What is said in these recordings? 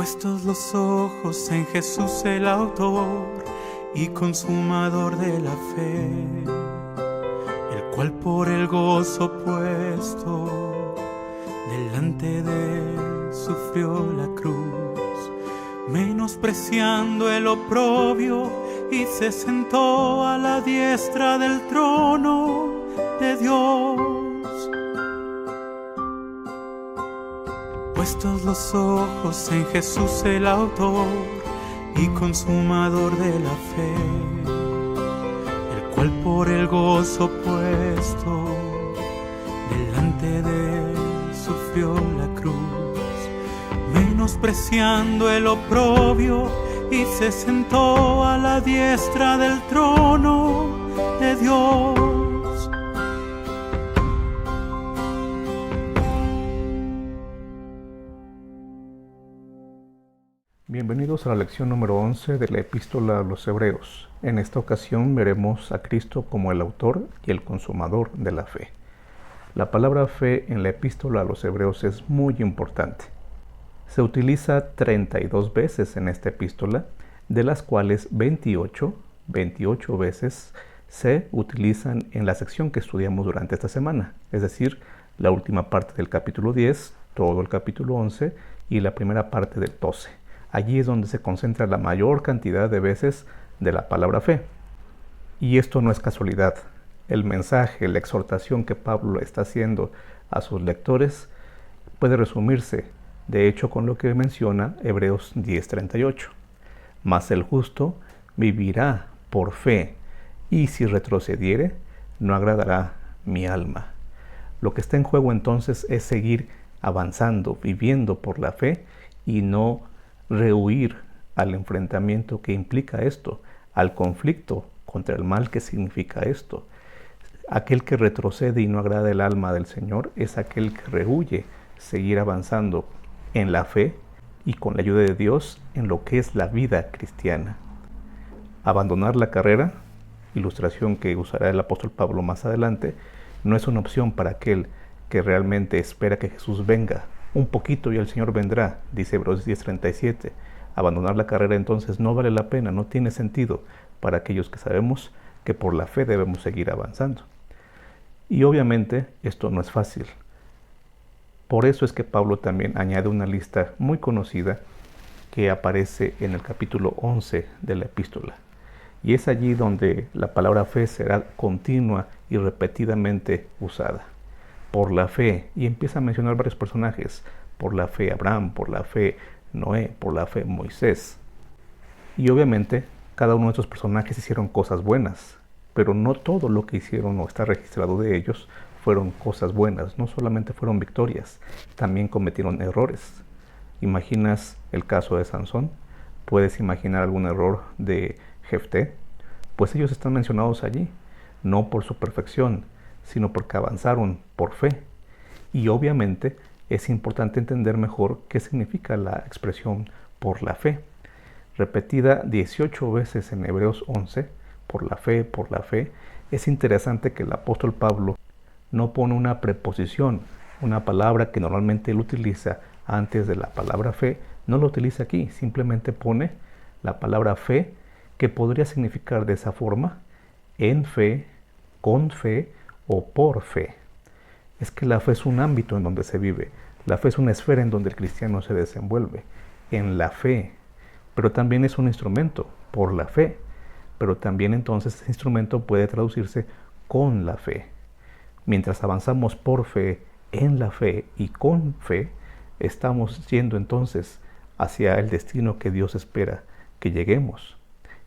Puestos los ojos en Jesús el autor y consumador de la fe, el cual por el gozo puesto delante de él sufrió la cruz, menospreciando el oprobio, y se sentó a la diestra del trono de Dios. Puestos los ojos en Jesús el autor y consumador de la fe, el cual por el gozo puesto delante de él sufrió la cruz, menospreciando el oprobio, y se sentó a la diestra del trono de Dios. Bienvenidos a la lección número 11 de la Epístola a los Hebreos. En esta ocasión veremos a Cristo como el autor y el consumador de la fe. La palabra fe en la Epístola a los Hebreos es muy importante. Se utiliza 32 veces en esta epístola, de las cuales 28 veces se utilizan en la sección que estudiamos durante esta semana, es decir, la última parte del capítulo 10, todo el capítulo 11 y la primera parte del 12. Allí es donde se concentra la mayor cantidad de veces de la palabra fe. Y esto no es casualidad. El mensaje, la exhortación que Pablo está haciendo a sus lectores puede resumirse, de hecho, con lo que menciona Hebreos 10:38. Mas el justo vivirá por fe, y si retrocediere, no agradará mi alma. Lo que está en juego entonces es seguir avanzando, viviendo por la fe, y no rehuir al enfrentamiento que implica esto, al conflicto contra el mal que significa esto. Aquel que retrocede y no agrada el alma del Señor es aquel que rehuye seguir avanzando en la fe y con la ayuda de Dios en lo que es la vida cristiana. Abandonar la carrera, ilustración que usará el apóstol Pablo más adelante, no es una opción para aquel que realmente espera que Jesús venga. Un poquito y el Señor vendrá, dice Hebreos 10:37. Abandonar la carrera entonces no vale la pena, no tiene sentido para aquellos que sabemos que por la fe debemos seguir avanzando. Y obviamente esto no es fácil. Por eso es que Pablo también añade una lista muy conocida que aparece en el capítulo 11 de la epístola. Y es allí donde la palabra fe será continua y repetidamente usada. Por la fe, y empieza a mencionar varios personajes. Por la fe Abraham, por la fe Noé, por la fe Moisés. Y obviamente cada uno de estos personajes hicieron cosas buenas, pero no todo lo que hicieron o está registrado de ellos fueron cosas buenas, no solamente fueron victorias, también cometieron errores. ¿Imaginas el caso de Sansón? ¿Puedes imaginar algún error de Jefté? Pues ellos están mencionados allí, no por su perfección, sino porque avanzaron por fe. Y obviamente es importante entender mejor qué significa la expresión por la fe. Repetida 18 veces en Hebreos 11, por la fe, es interesante que el apóstol Pablo no pone una preposición, una palabra que normalmente él utiliza antes de la palabra fe, no lo utiliza aquí, simplemente pone la palabra fe, que podría significar de esa forma, en fe, con fe o por fe. Es que la fe es un ámbito en donde se vive, la fe es una esfera en donde el cristiano se desenvuelve, en la fe, pero también es un instrumento, por la fe, pero también entonces ese instrumento puede traducirse con la fe. Mientras avanzamos por fe, en la fe y con fe, estamos yendo entonces hacia el destino que Dios espera que lleguemos.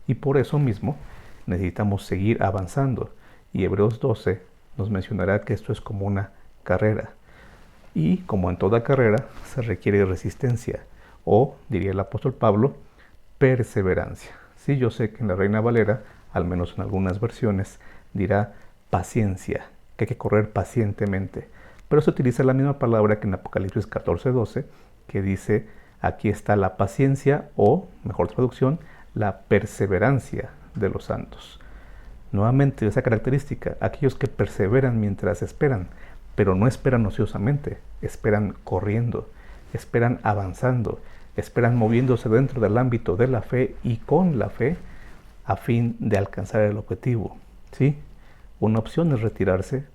Y por eso mismo necesitamos seguir avanzando. Y Hebreos 12 nos mencionará que esto es como una carrera. Y como en toda carrera, se requiere resistencia, o, diría el apóstol Pablo, perseverancia. Sí, yo sé que en la Reina Valera, al menos en algunas versiones, dirá paciencia, que hay que correr pacientemente. Pero se utiliza la misma palabra que en Apocalipsis 14:12, que dice, aquí está la paciencia, o, mejor traducción, la perseverancia de los santos. Nuevamente esa característica, aquellos que perseveran mientras esperan, pero no esperan ociosamente, esperan corriendo, esperan avanzando, esperan moviéndose dentro del ámbito de la fe y con la fe a fin de alcanzar el objetivo. ¿Sí? Una opción es retirarse,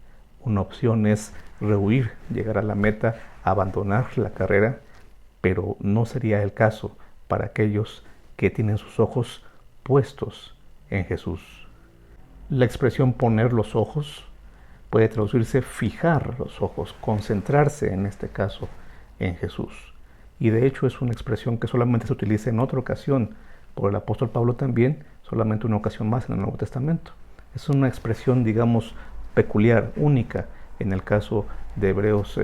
una opción es rehuir, llegar a la meta, abandonar la carrera, pero no sería el caso para aquellos que tienen sus ojos puestos en Jesús. La expresión poner los ojos puede traducirse fijar los ojos, concentrarse en este caso en Jesús. Y de hecho es una expresión que solamente se utiliza en otra ocasión por el apóstol Pablo también, solamente una ocasión más en el Nuevo Testamento. Es una expresión, digamos, peculiar, única. En el caso de Hebreos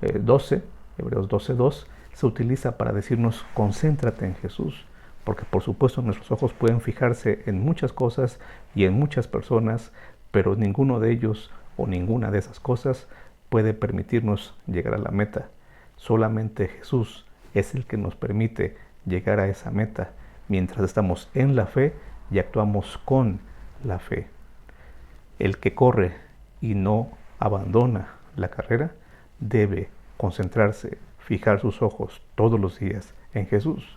12:2, se utiliza para decirnos concéntrate en Jesús, porque por supuesto nuestros ojos pueden fijarse en muchas cosas y en muchas personas, pero ninguno de ellos o ninguna de esas cosas puede permitirnos llegar a la meta. Solamente Jesús es el que nos permite llegar a esa meta mientras estamos en la fe y actuamos con la fe. El que corre y no abandona la carrera debe concentrarse, fijar sus ojos todos los días en Jesús.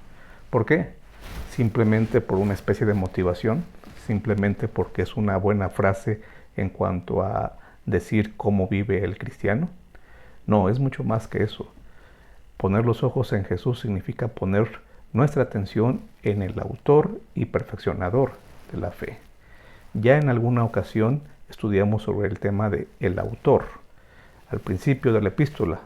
¿Por qué? Simplemente por una especie de motivación, simplemente porque es una buena frase en cuanto a decir cómo vive el cristiano. No, es mucho más que eso. Poner los ojos en Jesús significa poner nuestra atención en el autor y perfeccionador de la fe. Ya en alguna ocasión estudiamos sobre el tema de el autor. Al principio de la epístola,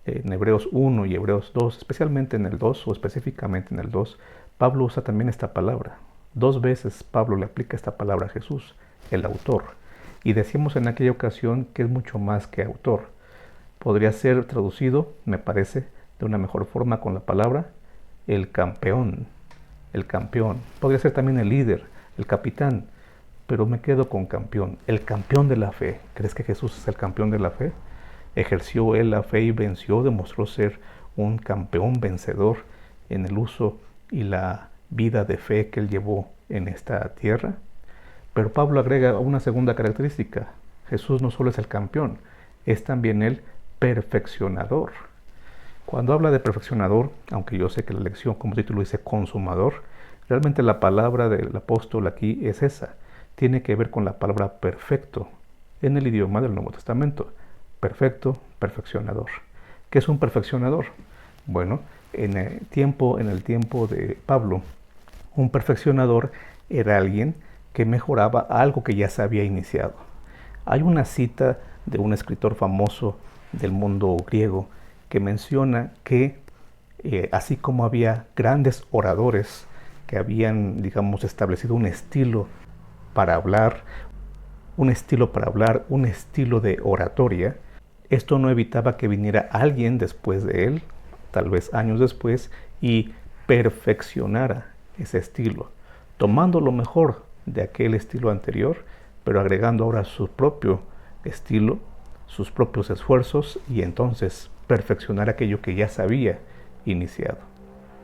en Hebreos 1 y Hebreos 2, especialmente en el 2 o específicamente en el 2, Pablo usa también esta palabra. 2 veces Pablo le aplica esta palabra a Jesús, el autor. Y decíamos en aquella ocasión que es mucho más que autor. Podría ser traducido, me parece, de una mejor forma con la palabra el campeón. El campeón. Podría ser también el líder, el capitán, pero me quedo con campeón. El campeón de la fe. ¿Crees que Jesús es el campeón de la fe? Ejerció él la fe y venció, demostró ser un campeón vencedor en el uso y la vida de fe que él llevó en esta tierra. Pero Pablo agrega una segunda característica. Jesús no solo es el campeón, es también el perfeccionador. Cuando habla de perfeccionador, aunque yo sé que la lección como título dice consumador, realmente la palabra del apóstol aquí es esa. Tiene que ver con la palabra perfecto en el idioma del Nuevo Testamento. Perfecto, perfeccionador. ¿Qué es un perfeccionador? Bueno, en el tiempo de Pablo, un perfeccionador era alguien que mejoraba algo que ya se había iniciado. Hay una cita de un escritor famoso del mundo griego que menciona que así como había grandes oradores que habían, digamos, establecido un estilo para hablar, un estilo de oratoria, esto no evitaba que viniera alguien después de él, tal vez años después, y perfeccionara ese estilo, tomando lo mejor de aquel estilo anterior, pero agregando ahora su propio estilo, sus propios esfuerzos, y entonces perfeccionar aquello que ya se había iniciado.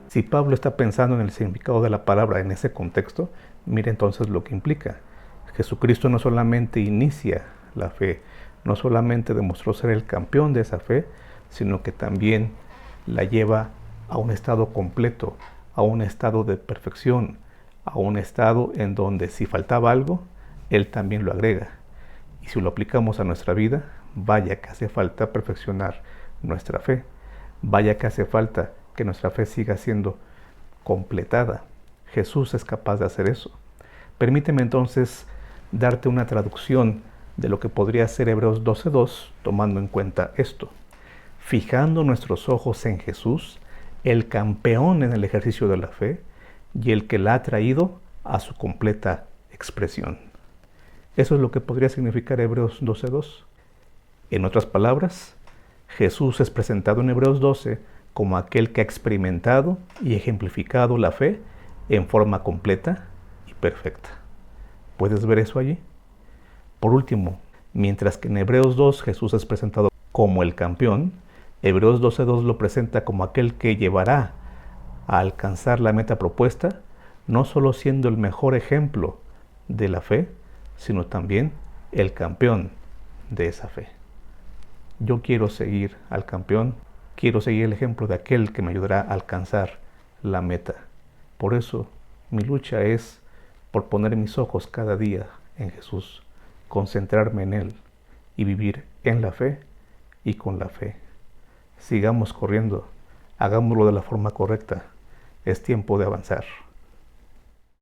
Si Pablo está pensando en el significado de la palabra en ese contexto, mire entonces lo que implica. Jesucristo no solamente inicia la fe, no solamente demostró ser el campeón de esa fe, sino que también la lleva a un estado completo, a un estado de perfección, a un estado en donde si faltaba algo, Él también lo agrega. Y si lo aplicamos a nuestra vida, vaya que hace falta perfeccionar nuestra fe. Vaya que hace falta que nuestra fe siga siendo completada. Jesús es capaz de hacer eso. Permíteme entonces darte una traducción de lo que podría ser Hebreos 12:2, tomando en cuenta esto. Fijando nuestros ojos en Jesús, el campeón en el ejercicio de la fe y el que la ha traído a su completa expresión. Eso es lo que podría significar Hebreos 12:2. En otras palabras, Jesús es presentado en Hebreos 12 como aquel que ha experimentado y ejemplificado la fe en forma completa y perfecta. ¿Puedes ver eso allí? Por último, mientras que en Hebreos 2 Jesús es presentado como el campeón, Hebreos 12:2 lo presenta como aquel que llevará a alcanzar la meta propuesta, no solo siendo el mejor ejemplo de la fe, sino también el campeón de esa fe. Yo quiero seguir al campeón Quiero seguir el ejemplo de aquel que me ayudará a alcanzar la meta. Por eso, mi lucha es por poner mis ojos cada día en Jesús, concentrarme en Él y vivir en la fe y con la fe. Sigamos corriendo, hagámoslo de la forma correcta. Es tiempo de avanzar.